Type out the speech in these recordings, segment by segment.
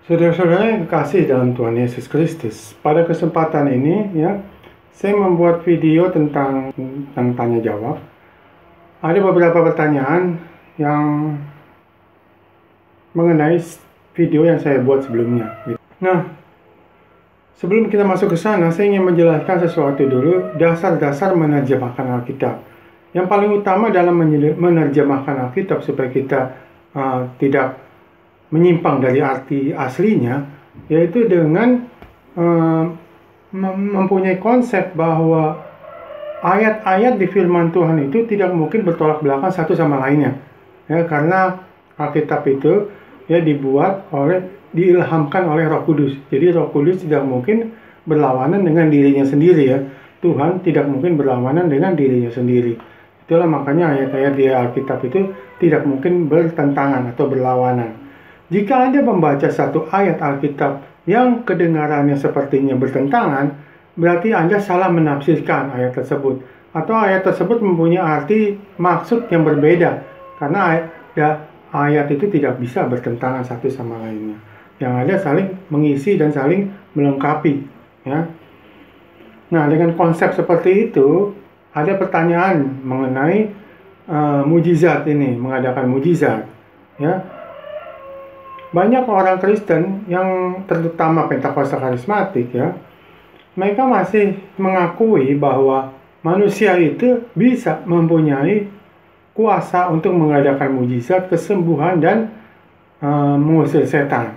Saudara-saudara yang kekasih dalam Tuhan Yesus Kristus, pada kesempatan ini saya membuat video tentang tanya jawab. Ada beberapa pertanyaan yang mengenai video yang saya buat sebelumnya. Nah, sebelum kita masuk ke sana, saya ingin menjelaskan sesuatu dulu, dasar-dasar menerjemahkan Alkitab. Yang paling utama dalam menerjemahkan Alkitab supaya kita tidak menyimpang dari arti aslinya, yaitu dengan mempunyai konsep bahwa ayat-ayat di firman Tuhan itu tidak mungkin bertolak belakang satu sama lainnya, karena Alkitab itu diilhamkan oleh Roh Kudus. Jadi Roh Kudus tidak mungkin berlawanan dengan dirinya sendiri, Tuhan tidak mungkin berlawanan dengan dirinya sendiri. Itulah makanya ayat-ayat di Alkitab itu tidak mungkin bertentangan atau berlawanan. Jika Anda membaca satu ayat Alkitab yang kedengarannya sepertinya bertentangan, berarti Anda salah menafsirkan ayat tersebut, atau ayat tersebut mempunyai arti maksud yang berbeda, karena ayat itu tidak bisa bertentangan satu sama lainnya. Yang ada saling mengisi dan saling melengkapi. Nah, dengan konsep seperti itu, ada pertanyaan mengenai mujizat ini, mengadakan mujizat. Banyak orang Kristen yang terutama Pentakosta karismatik mereka masih mengakui bahwa manusia itu bisa mempunyai kuasa untuk mengadakan mujizat, kesembuhan, dan mengusir setan.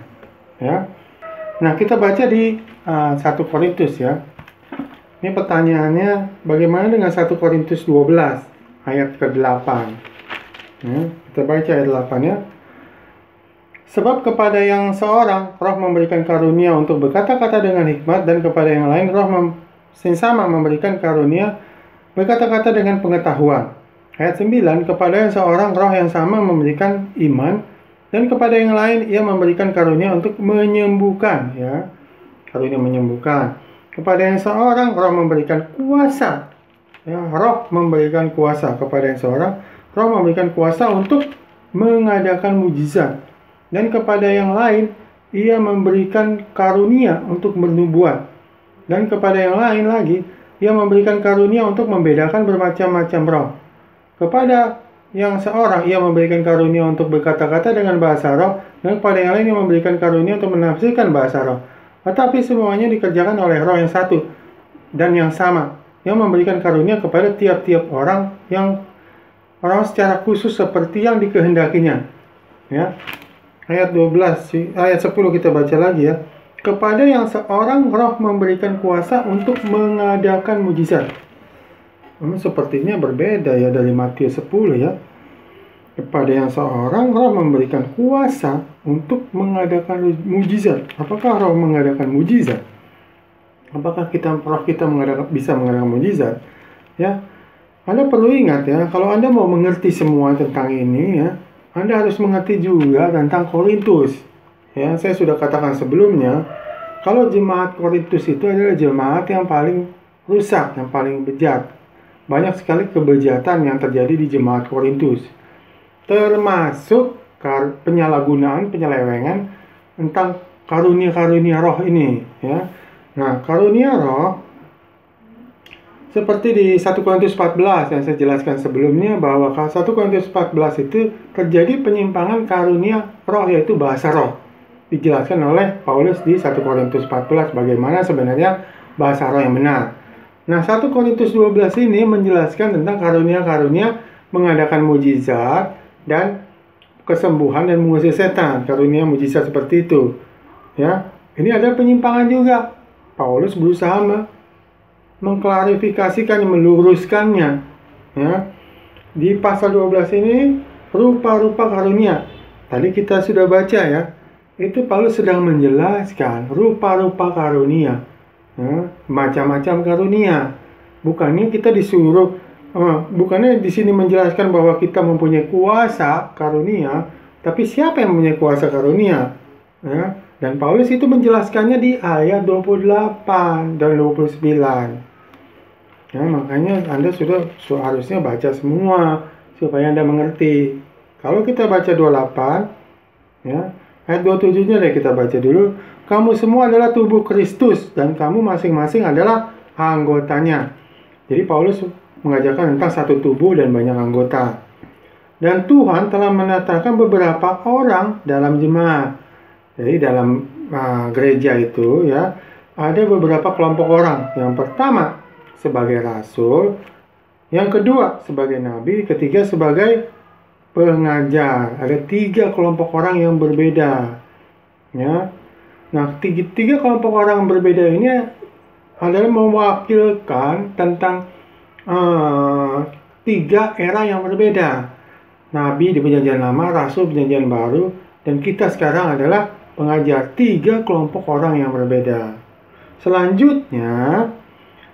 Nah, kita baca di 1 Korintus Ini pertanyaannya, bagaimana dengan 1 Korintus 12 ayat ke-8? Kita baca ayat 8 Sebab kepada yang seorang Roh memberikan karunia untuk berkata-kata dengan hikmat, dan kepada yang lain Roh sama memberikan karunia berkata-kata dengan pengetahuan. Ayat 9, kepada yang seorang Roh yang sama memberikan iman, dan kepada yang lain Ia memberikan karunia untuk menyembuhkan, karunia menyembuhkan. Kepada yang seorang Roh memberikan kuasa, Roh memberikan kuasa. Kepada yang seorang Roh memberikan kuasa untuk mengadakan mujizat. Dan kepada yang lain, Ia memberikan karunia untuk bernubuat. Dan kepada yang lain lagi, Ia memberikan karunia untuk membedakan bermacam-macam roh. Kepada yang seorang, Ia memberikan karunia untuk berkata-kata dengan bahasa roh. Dan kepada yang lain, Ia memberikan karunia untuk menafsirkan bahasa roh. Tetapi semuanya dikerjakan oleh Roh yang satu dan yang sama, yang memberikan karunia kepada tiap-tiap orang secara khusus seperti yang dikehendakinya. Ayat 12, ayat 10 kita baca lagi Kepada yang seorang Roh memberikan kuasa untuk mengadakan mujizat. Sepertinya berbeda dari Matius 10 Kepada yang seorang Roh memberikan kuasa untuk mengadakan mujizat. Apakah Roh mengadakan mujizat? Apakah Roh kita bisa mengadakan mujizat? Anda perlu ingat kalau Anda mau mengerti semua tentang ini Anda harus mengerti juga tentang Korintus. Saya sudah katakan sebelumnya, kalau jemaat Korintus itu adalah jemaat yang paling rusak, yang paling bejat. Banyak sekali kebejatan yang terjadi di jemaat Korintus, termasuk penyalahgunaan, penyelewengan tentang karunia-karunia roh ini. Nah, karunia roh seperti di 1 Korintus 14 yang saya jelaskan sebelumnya, bahwa 1 Korintus 14 itu terjadi penyimpangan karunia roh, yaitu bahasa roh. Dijelaskan oleh Paulus di 1 Korintus 14 bagaimana sebenarnya bahasa roh yang benar. Nah, 1 Korintus 12 ini menjelaskan tentang karunia-karunia mengadakan mujizat dan kesembuhan dan mengusir setan. Karunia mujizat seperti itu. Ini ada penyimpangan juga. Paulus berusaha mengklarifikasikannya, meluruskannya. Di pasal 12 ini rupa-rupa karunia. Tadi kita sudah baca itu Paulus sedang menjelaskan rupa-rupa karunia, macam-macam karunia. Bukannya kita disuruh, bukannya di sini menjelaskan bahwa kita mempunyai kuasa karunia, tapi siapa yang mempunyai kuasa karunia? Dan Paulus itu menjelaskannya di ayat 28 dan 29. Makanya Anda harusnya baca semua supaya Anda mengerti. Kalau kita baca 28 Ayat 27-nya deh kita baca dulu. Kamu semua adalah tubuh Kristus dan kamu masing-masing adalah anggotanya. Jadi Paulus mengajarkan tentang satu tubuh dan banyak anggota. Dan Tuhan telah menetapkan beberapa orang dalam jemaat. Jadi dalam gereja itu ya ada beberapa kelompok orang. Yang pertama sebagai rasul, yang kedua sebagai nabi, ketiga sebagai pengajar. Ada 3 kelompok orang yang berbeda. Ya. Nah, tiga kelompok orang yang berbeda ini adalah mewakilkan tentang 3 era yang berbeda. Nabi di Perjanjian Lama, Rasul Perjanjian Baru, dan kita sekarang adalah pengajar. 3 kelompok orang yang berbeda. Selanjutnya,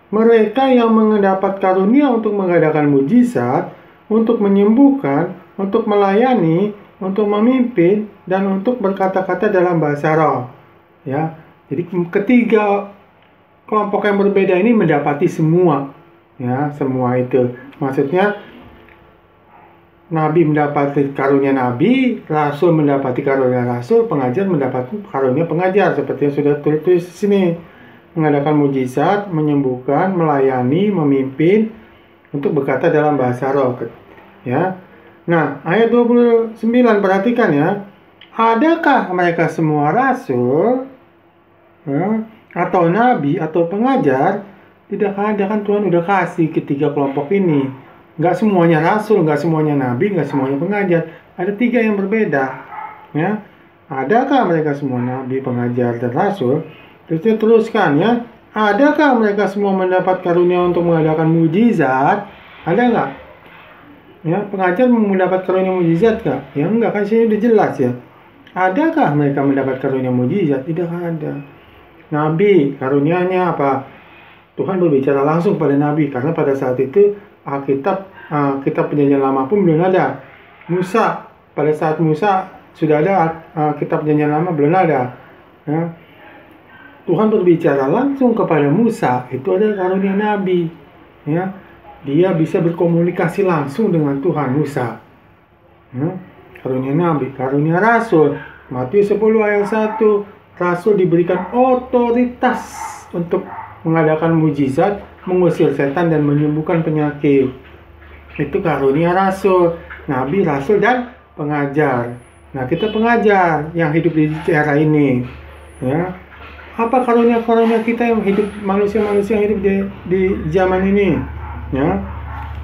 mereka yang mendapat karunia untuk mengadakan mujizat, untuk menyembuhkan, untuk melayani, untuk memimpin, dan untuk berkata-kata dalam bahasa roh. Ya, jadi ketiga kelompok yang berbeda ini mendapati semua, ya, semua itu. Maksudnya nabi mendapati karunia nabi, rasul mendapati karunia rasul, pengajar mendapati karunia pengajar, seperti yang sudah tulis di sini. Mengadakan mujizat, menyembuhkan, melayani, memimpin, untuk berkata dalam bahasa roh. Ya. Nah, ayat 29 perhatikan ya. Adakah mereka semua rasul? Ya, atau nabi atau pengajar? Tidak ada, kan Tuhan udah kasih ketiga kelompok ini. Nggak semuanya rasul, nggak semuanya nabi, nggak semuanya pengajar. Ada 3 yang berbeda. Ya, adakah mereka semua nabi, pengajar, dan rasul? Terus dia teruskan ya. Adakah mereka semua mendapat karunia untuk mengadakan mujizat? Ada nggak? Ya, pengajar mendapat karunia mujizat nggak? Ya enggak, kan sini udah jelas ya. Adakah mereka mendapat karunia mujizat? Tidak ada. Nabi, karunianya apa? Tuhan berbicara langsung pada nabi, karena pada saat itu kitab Perjanjian Lama pun belum ada. Musa, pada saat Musa sudah ada kitab Perjanjian Lama, belum ada. Ya. Tuhan berbicara langsung kepada Musa, itu adalah karunia nabi. Ya. Dia bisa berkomunikasi langsung dengan Tuhan, Musa. Ya. Karunia nabi, karunia rasul. Matius 10 ayat 1. Rasul diberikan otoritas untuk mengadakan mujizat, mengusir setan, dan menyembuhkan penyakit. Itu karunia rasul, nabi, rasul, dan pengajar. Nah, kita pengajar yang hidup di era ini. Ya. Apa karunia-karunia kita yang hidup, manusia-manusia yang hidup di zaman ini? Ya.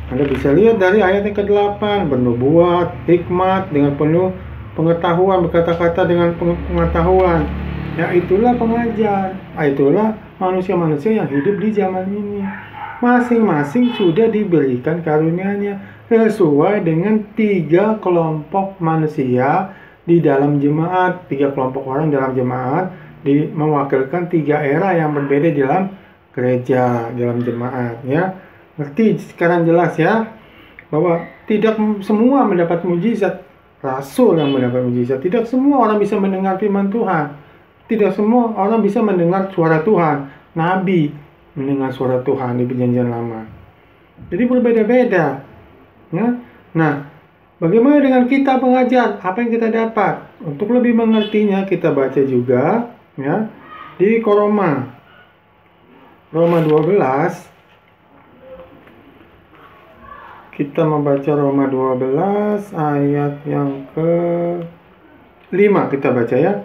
Anda bisa lihat dari ayat yang ke-8, bernubuat, hikmat, dengan penuh pengetahuan, berkata-kata dengan pengetahuan. Ya, itulah pengajar. Itulah manusia-manusia yang hidup di zaman ini. Masing-masing sudah diberikan karunia-Nya sesuai dengan 3 kelompok manusia di dalam jemaat. 3 kelompok orang dalam jemaat mewakilkan 3 era yang berbeda di dalam gereja, dalam jemaat. Ya, ngerti sekarang jelas ya, bahwa tidak semua mendapat mujizat. Rasul yang mendapat mujizat. Tidak semua orang bisa mendengar firman Tuhan. Tidak semua orang bisa mendengar suara Tuhan. Nabi mendengar suara Tuhan di Perjanjian Lama. Jadi berbeda-beda. Ya? Nah, bagaimana dengan kita pengajar? Apa yang kita dapat? Untuk lebih mengertinya, kita baca juga ya di Roma 12. Kita membaca Roma 12 ayat yang ke-5, kita baca ya.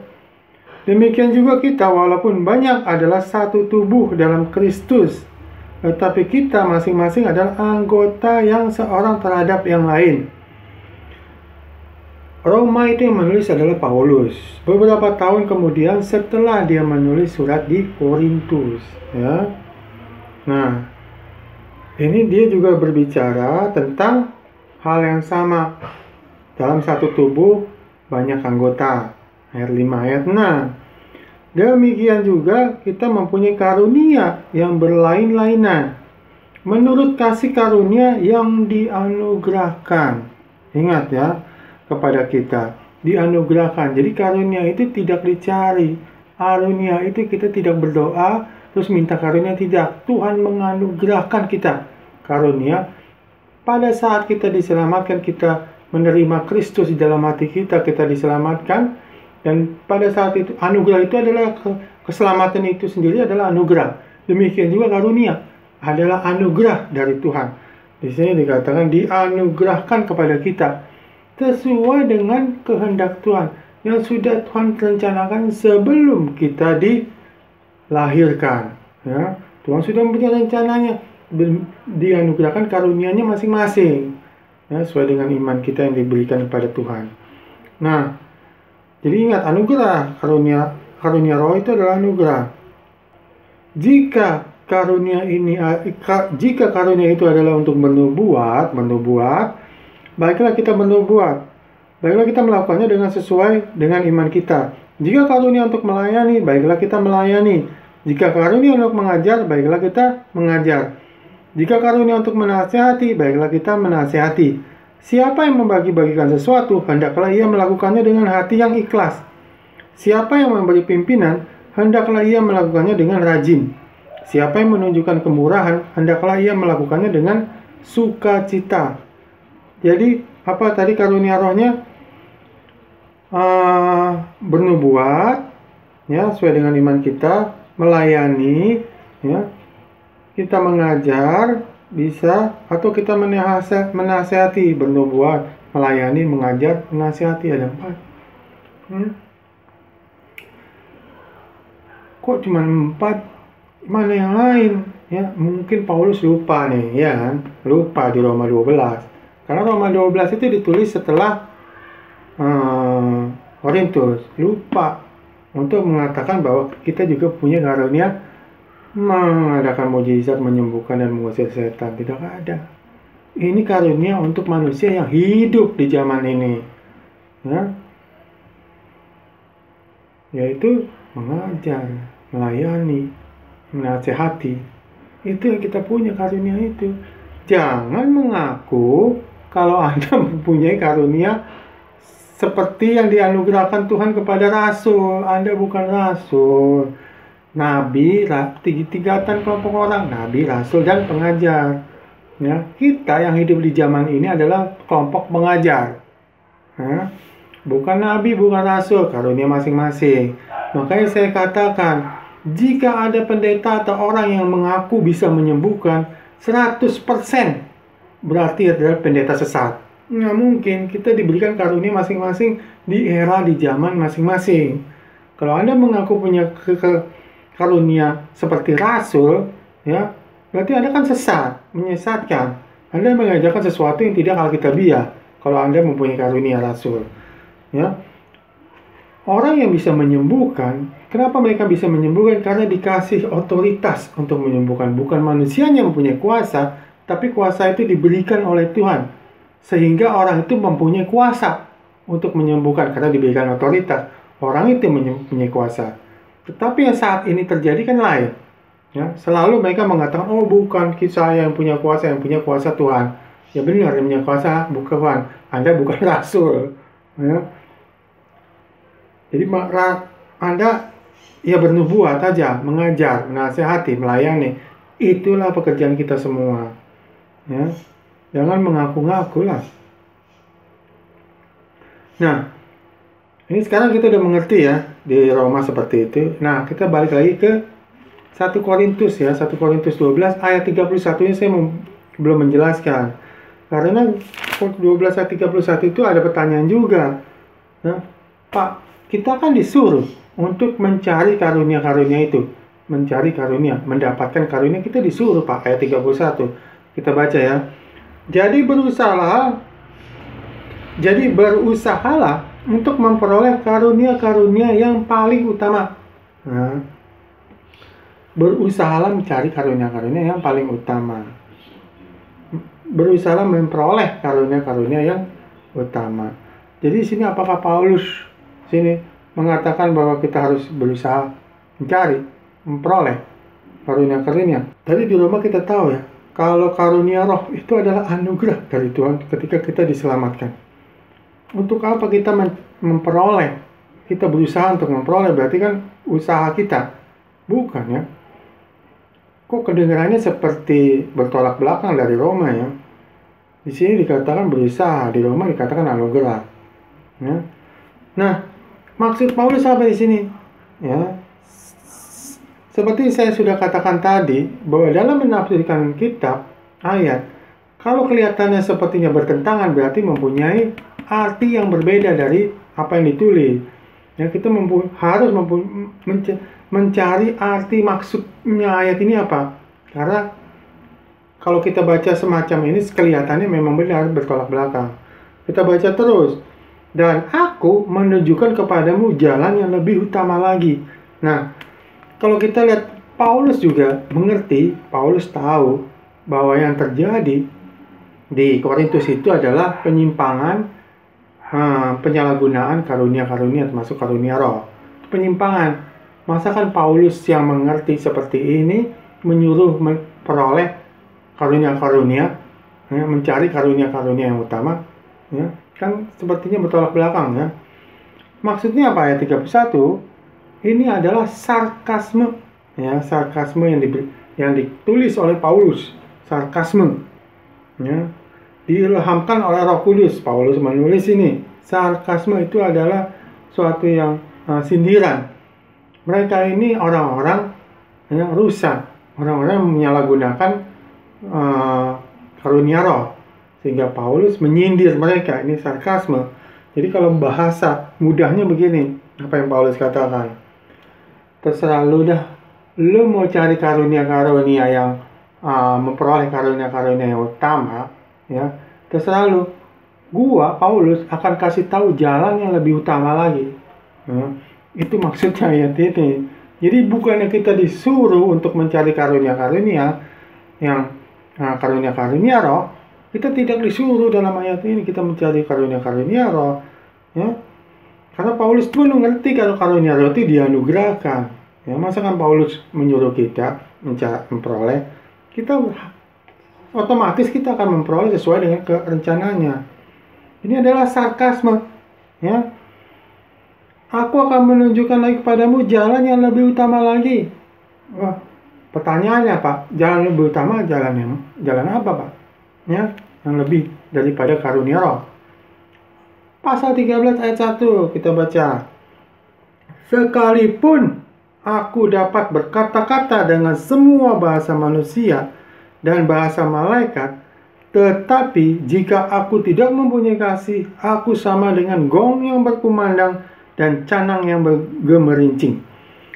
Demikian juga kita, walaupun banyak, adalah satu tubuh dalam Kristus, tetapi kita masing-masing adalah anggota yang seorang terhadap yang lain. Roma itu yang menulis adalah Paulus. Beberapa tahun kemudian setelah dia menulis surat di Korintus. Ya. Nah, ini dia juga berbicara tentang hal yang sama. Dalam satu tubuh banyak anggota. Ayat 5, ayat 6. Demikian juga kita mempunyai karunia yang berlain-lainan menurut kasih karunia yang dianugerahkan. Ingat ya, kepada kita dianugerahkan. Jadi karunia itu tidak dicari. Karunia itu kita tidak berdoa terus minta karunia, tidak. Tuhan menganugerahkan kita karunia. Pada saat kita diselamatkan, kita menerima Kristus di dalam hati kita, kita diselamatkan. Dan pada saat itu anugerah itu adalah keselamatan itu sendiri adalah anugerah. Demikian juga karunia adalah anugerah dari Tuhan. Di sini dikatakan dianugerahkan kepada kita sesuai dengan kehendak Tuhan yang sudah Tuhan rencanakan sebelum kita dilahirkan. Ya, Tuhan sudah mempunyai rencananya, dianugerahkan karunia-Nya masing-masing, ya, sesuai dengan iman kita yang diberikan kepada Tuhan. Nah, jadi ingat, anugerah karunia roh itu adalah anugerah. Jika karunia itu adalah untuk menubuat, baiklah kita menubuat. Baiklah kita melakukannya dengan sesuai dengan iman kita. Jika karunia untuk melayani, baiklah kita melayani. Jika karunia untuk mengajar, baiklah kita mengajar. Jika karunia untuk menasihati, baiklah kita menasihati. Siapa yang membagi-bagikan sesuatu, hendaklah ia melakukannya dengan hati yang ikhlas. Siapa yang memberi pimpinan, hendaklah ia melakukannya dengan rajin. Siapa yang menunjukkan kemurahan, hendaklah ia melakukannya dengan sukacita. Jadi, apa tadi karunia rohnya? Bernubuat, ya, sesuai dengan iman kita, melayani, ya, kita mengajar, bisa, atau kita menasihati, bernubuat, melayani, mengajar, menasihati, ada 4. Kok cuma 4? Mana yang lain? Ya, mungkin Paulus lupa nih, ya kan? Lupa di Roma 12. Karena Roma 12 itu ditulis setelah Korintus. Lupa untuk mengatakan bahwa kita juga punya karunia mengadakan mukjizat, menyembuhkan dan mengusir setan. Tidak ada. Ini karunia untuk manusia yang hidup di zaman ini, ya, yaitu mengajar, melayani, menasehati. Itu yang kita punya karunia itu. Jangan mengaku kalau Anda mempunyai karunia seperti yang dianugerahkan Tuhan kepada rasul. Anda bukan rasul. Nabi, tiga-tigatan kelompok orang, nabi, rasul, dan pengajar. Ya, kita yang hidup di zaman ini adalah kelompok pengajar. Ya, bukan nabi, bukan rasul, karunia masing-masing. Makanya saya katakan, jika ada pendeta atau orang yang mengaku bisa menyembuhkan 100%, berarti adalah pendeta sesat. Nggak mungkin, kita diberikan karunia masing-masing di era, di zaman masing-masing. Kalau Anda mengaku punya karunia seperti rasul, ya, berarti Anda kan sesat, menyesatkan. Anda mengajarkan sesuatu yang tidak alkitabiah kalau Anda mempunyai karunia rasul. Ya. Orang yang bisa menyembuhkan, kenapa mereka bisa menyembuhkan? Karena dikasih otoritas untuk menyembuhkan. Bukan manusianya yang mempunyai kuasa, tapi kuasa itu diberikan oleh Tuhan. Sehingga orang itu mempunyai kuasa untuk menyembuhkan karena diberikan otoritas. Orang itu mempunyai kuasa. Tetapi yang saat ini terjadi kan lain. Ya, selalu mereka mengatakan, oh bukan saya yang punya kuasa Tuhan. Ya benar, yang punya kuasa bukan Tuhan. Anda bukan rasul. Ya. Jadi Anda ya bernubuat aja, mengajar, menasihati, melayani. Itulah pekerjaan kita semua. Ya. Jangan mengaku-ngaku lah. Nah, ini sekarang kita udah mengerti ya di Roma seperti itu. Nah, kita balik lagi ke 1 Korintus ya. 1 Korintus 12 ayat 31 ini saya belum menjelaskan. Karena 12 ayat 31 itu ada pertanyaan juga. Nah, Pak, kita kan disuruh untuk mencari karunia-karunia itu. Mencari karunia, mendapatkan karunia, kita disuruh Pak, ayat 31. Kita baca ya. Jadi berusahalah untuk memperoleh karunia-karunia yang paling utama. Nah, berusahalah mencari karunia-karunia yang paling utama. Berusahalah memperoleh karunia-karunia yang utama. Jadi sini apakah Paulus sini mengatakan bahwa kita harus berusaha mencari, memperoleh karunia-karunia? Tadi di Roma kita tahu ya, kalau karunia roh itu adalah anugerah dari Tuhan ketika kita diselamatkan. Untuk apa kita memperoleh? Kita berusaha untuk memperoleh, berarti kan usaha kita. Bukan ya. Kok kedengarannya seperti bertolak belakang dari Roma ya? Di sini dikatakan berusaha, di Roma dikatakan anugerah. Ya. Nah, maksud Paulus apa di sini? Ya, seperti saya sudah katakan tadi, bahwa dalam menafsirkan kitab, ayat, kalau kelihatannya sepertinya bertentangan, berarti mempunyai arti yang berbeda dari apa yang ditulis. Ya, kita harus mencari arti maksudnya ayat ini apa. Karena kalau kita baca semacam ini, kelihatannya memang benar bertolak belakang. Kita baca terus. Dan aku menunjukkan kepadamu jalan yang lebih utama lagi. Nah, kalau kita lihat, Paulus juga mengerti, Paulus tahu bahwa yang terjadi di Korintus itu adalah penyimpangan, penyalahgunaan karunia-karunia, termasuk karunia roh. Penyimpangan. Masakan Paulus yang mengerti seperti ini menyuruh memperoleh karunia-karunia, ya, mencari karunia-karunia yang utama, ya, kan sepertinya bertolak belakang, ya. Maksudnya apa ayat 31? Ini adalah sarkasme, ya, sarkasme yang ditulis oleh Paulus, sarkasme, ya, diilhamkan oleh Roh Kudus. Paulus menulis ini. Sarkasme itu adalah suatu yang sindiran. Mereka ini orang-orang yang rusak, orang-orang yang menyalahgunakan karunia roh, sehingga Paulus menyindir mereka. Ini sarkasme. Jadi kalau bahasa mudahnya begini, apa yang Paulus katakan, terserah lu dah, lu mau cari karunia-karunia yang memperoleh karunia-karunia yang utama, ya, terserah lu. Gua, Paulus, akan kasih tahu jalan yang lebih utama lagi. Ya, itu maksudnya ayat ini. Jadi bukannya kita disuruh untuk mencari karunia-karunia yang karunia-karunia roh, kita tidak disuruh dalam ayat ini kita mencari karunia-karunia roh, ya. Karena Paulus pun mengerti kalau karunia roh itu dianugerahkan. Ya, masa kan Paulus menyuruh kita memperoleh, kita otomatis kita akan memperoleh sesuai dengan rencananya. Ini adalah sarkasme, ya. Aku akan menunjukkan lagi kepadamu jalan yang lebih utama lagi. Wah, pertanyaannya, Pak, jalan lebih utama jalan apa, Pak? Ya, yang lebih daripada karunia roh. Pasal 13 ayat 1 kita baca. Sekalipun aku dapat berkata-kata dengan semua bahasa manusia dan bahasa malaikat, tetapi jika aku tidak mempunyai kasih, aku sama dengan gong yang berkumandang dan canang yang bergemerincing.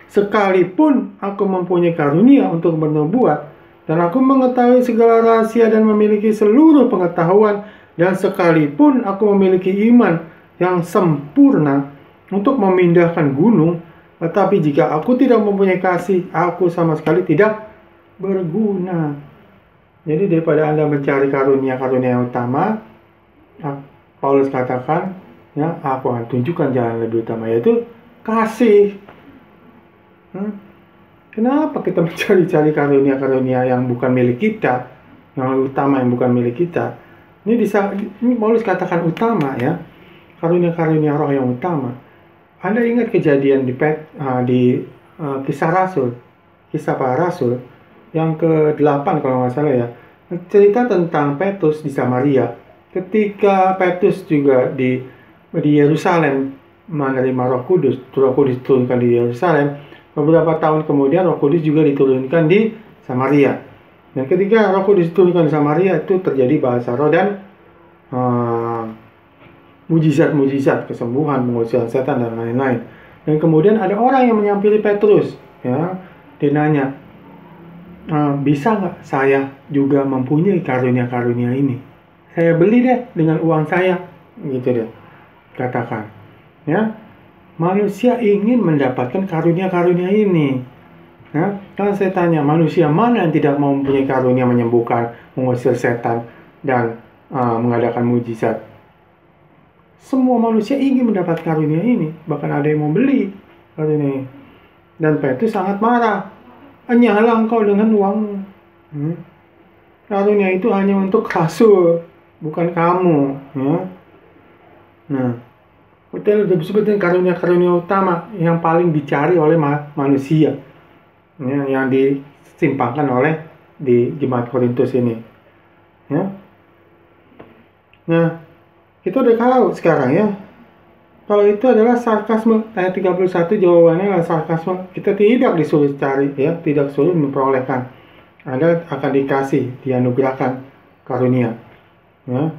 Sekalipun aku mempunyai karunia untuk bernubuat, dan aku mengetahui segala rahasia dan memiliki seluruh pengetahuan, dan sekalipun aku memiliki iman yang sempurna untuk memindahkan gunung, tetapi jika aku tidak mempunyai kasih, aku sama sekali tidak berguna. Jadi daripada Anda mencari karunia-karunia yang utama, Paulus katakan, ya, aku akan tunjukkan jalan lebih utama, yaitu kasih. Kenapa kita mencari-cari karunia-karunia yang bukan milik kita, yang utama yang bukan milik kita? Ini Paulus katakan utama, ya, karunia-karunia roh yang utama. Anda ingat kejadian di kisah Rasul, kisah para Rasul yang ke-8 kalau nggak salah, ya, cerita tentang Petrus di Samaria. Ketika Petrus juga di Yerusalem menerima Roh Kudus diturunkan di Yerusalem. Beberapa tahun kemudian Roh Kudus juga diturunkan di Samaria. Dan ketika Roh Kudus diturunkan di Samaria, itu terjadi bahasa roh dan mujizat-mujizat, kesembuhan, pengusiran setan dan lain-lain. Dan kemudian ada orang yang menyampiri Petrus, ya, dia nanya, bisa nggak saya juga mempunyai karunia-karunia ini? Saya beli deh dengan uang saya, gitu deh. Katakan, ya, manusia ingin mendapatkan karunia-karunia ini. Ya, kalau saya tanya, manusia mana yang tidak mau mempunyai karunia menyembuhkan, mengusir setan, dan mengadakan mujizat? Semua manusia ingin mendapat karunia ini, bahkan ada yang mau beli karunia ini. Dan Petrus sangat marah. Hanyalah engkau dengan uangmu. Karunia itu hanya untuk Rasul, bukan kamu, ya. Nah, kita disebutkan karunia-karunia utama yang paling dicari oleh manusia, ya, yang disimpangkan oleh di jemaat Korintus ini, ya. Nah, kita udah tahu sekarang, ya, kalau itu adalah sarkasme. Ayat 31 jawabannya adalah sarkasme. Kita tidak disuruh cari, ya, tidak suruh memperolehkan. Anda akan dikasih, dianugerahkan karunia. Ya.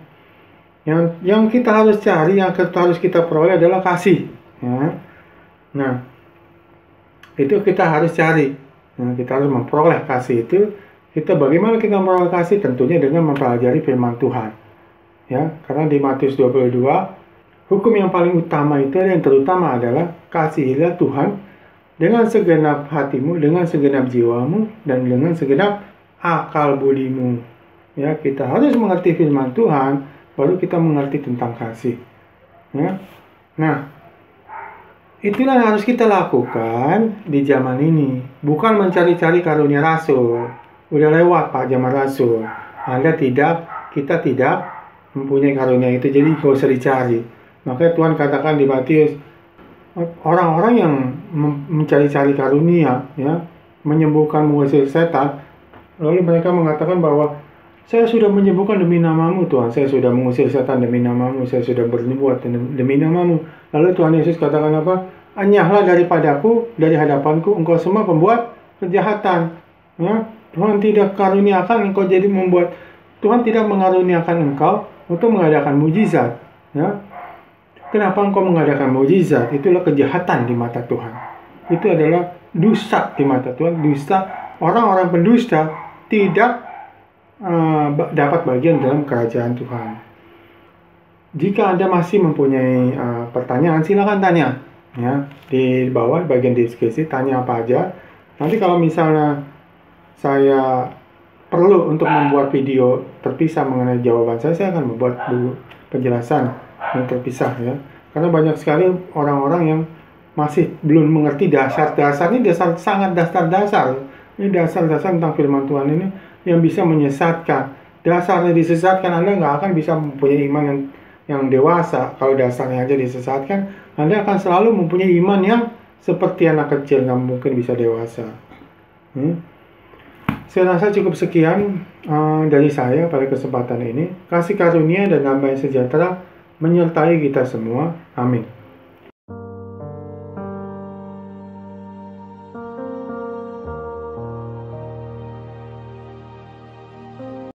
Yang kita harus cari, yang harus kita peroleh adalah kasih. Ya. Nah, itu kita harus cari. Nah, kita harus memperoleh kasih itu. Bagaimana kita memperoleh kasih? Tentunya dengan mempelajari firman Tuhan. Ya, karena di Matius 22, hukum yang paling utama itu yang terutama adalah kasihilah Tuhan dengan segenap hatimu, dengan segenap jiwamu, dan dengan segenap akal budimu. Ya, kita harus mengerti firman Tuhan, baru kita mengerti tentang kasih. Ya. Nah, itulah yang harus kita lakukan di zaman ini. Bukan mencari-cari karunia rasul. Udah lewat Pak zaman rasul. Kita tidak mempunyai karunia itu, jadi gak usah dicari. Makanya Tuhan katakan di Matius, orang-orang yang mencari-cari karunia, ya, menyembuhkan, mengusir setan, lalu mereka mengatakan bahwa saya sudah menyembuhkan demi namamu Tuhan, saya sudah mengusir setan demi namamu, saya sudah bernubuat demi namamu. Lalu Tuhan Yesus katakan apa? Enyahlah daripadaku, dari hadapanku, engkau semua pembuat kejahatan. Ya, Tuhan tidak karuniakan engkau jadi membuat, Tuhan tidak mengaruniakan engkau untuk mengadakan mujizat. Ya. Kenapa engkau mengadakan mujizat? Itulah kejahatan di mata Tuhan. Itu adalah dosa di mata Tuhan. Dusta, orang-orang pendusta tidak dapat bagian dalam kerajaan Tuhan. Jika Anda masih mempunyai pertanyaan, silakan tanya. Ya, di bawah bagian deskripsi, tanya apa aja. Nanti kalau misalnya saya perlu untuk membuat video terpisah mengenai jawaban saya akan membuat penjelasan yang terpisah, ya. Karena banyak sekali orang-orang yang masih belum mengerti dasar-dasar. Ini sangat dasar-dasar. Ini dasar-dasar tentang firman Tuhan ini yang bisa menyesatkan. Dasarnya disesatkan, Anda nggak akan bisa mempunyai iman yang dewasa. Kalau dasarnya aja disesatkan, Anda akan selalu mempunyai iman yang seperti anak kecil, nggak mungkin bisa dewasa. Saya rasa cukup sekian dari saya pada kesempatan ini. Kasih karunia dan damai sejahtera menyertai kita semua. Amin.